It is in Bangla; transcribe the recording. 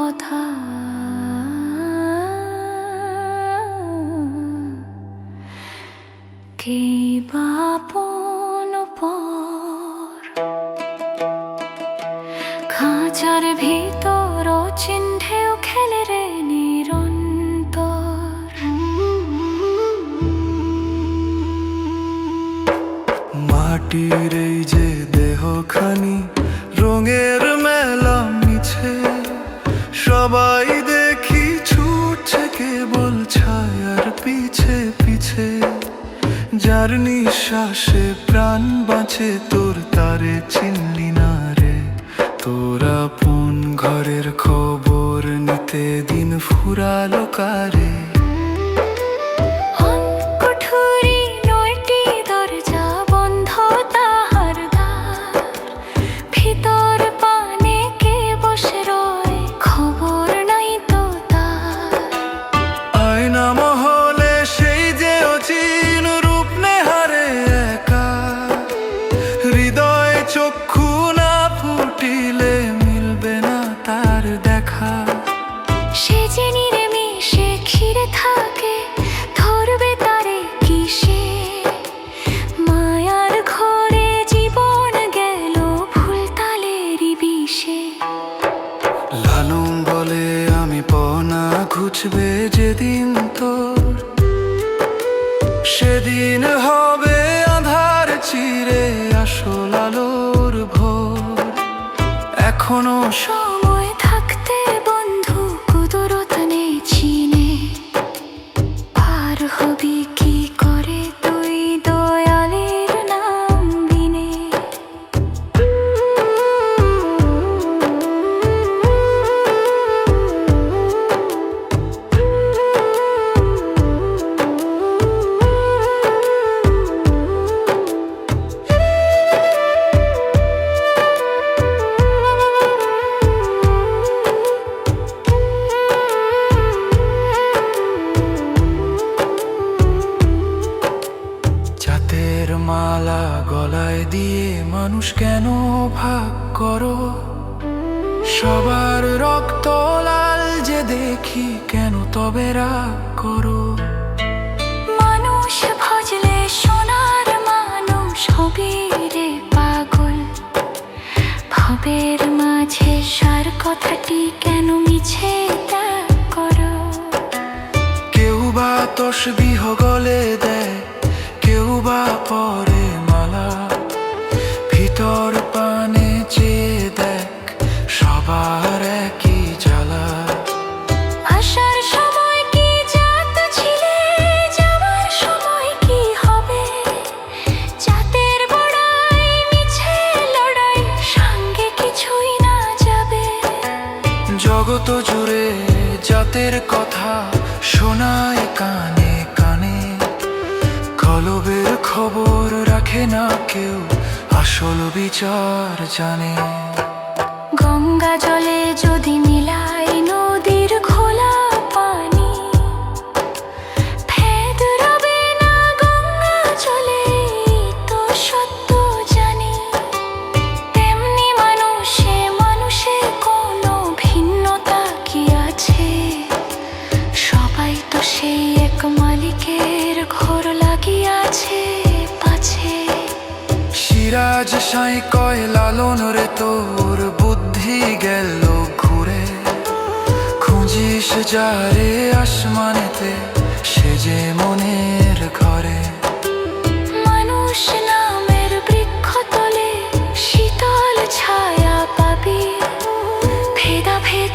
কথা, কে বা আপন পর। খাঁচার ভিতর চিহ্নেও খেলে রে নিরন্তর। মাটির এই যে দেহখানি রঙের মেলা মিছে, সবাই দেখি ছুটছে কেবল ছায়ার পিছে পিছে। যার নিঃশ্বাসে প্রাণ বাঁচে তোর তারে চিনলি না রে। তোর আপন ঘরের খবর নিতে দিন ফুরালো কারে। চক্ষু না ফুটিলে মিলবে না তার দেখা। সে যে নিরেমিশে ঘিরে থাকে, ধরবে তারে কিসে। মায়ার ঘরে জীবন গেল ভুল তালেরই বিষে। লালন বলে আমি পনা ঘুচবে যেদিন তোর, সেদিন হবে আধার চিরে আসল আলোর ভোর। এখনো সময় থাকতে বন্ধু কুদরত নেই চিনে, পার হবি কি করে তুই দয়ালের নাম বিনে। মালা গলায় দিয়ে মানুষ কেন ভাগ করো? সবার রক্ত লাল যে দেখি কেন তবে রাগ করো? মানুষ ভজলে সোনার মানুষ হবি রে পাগল। ভবের মাঝে সার কথাটি কেন মিছে ত্যাগ করো? কেউ বা তসবিহ গলে দেয়, কেউ বা পরে মালা। ভিতর পানে চেয়ে দেখ সবার একই জ্বালা। আসার সময় কি জাত ছিলে, যাওয়ার সময় কি হবে? জাতের বড়াই মিছে লড়াই, সঙ্গে কিছুই না যাবে। জগত জুড়ে জাতের কথা শোনায় কানে কানে। কলবের খবর রাখে না কেউ, আসল বিচার জানে। গঙ্গা জলে যদি মিলাই নদীর খোলা পানি, ভেদ রবে না গঙ্গা জলে, তো সত্য জানি। তেমনি মানুষে মানুষে কোনো ভিন্নতা কি আছে? সবাই তো সেই এক মালিকের ঘর লাগিয়াছে পাছে। সিরাজ সাই কয় লালন রে তোর বুদ্ধি গেল ঘুরে। খুঁজিস যারে আসমানেতে, সে যে মনের ঘরে। মানুষ নামের বৃক্ষতলে শীতল ছায়া পাবি, ভেদাভেদ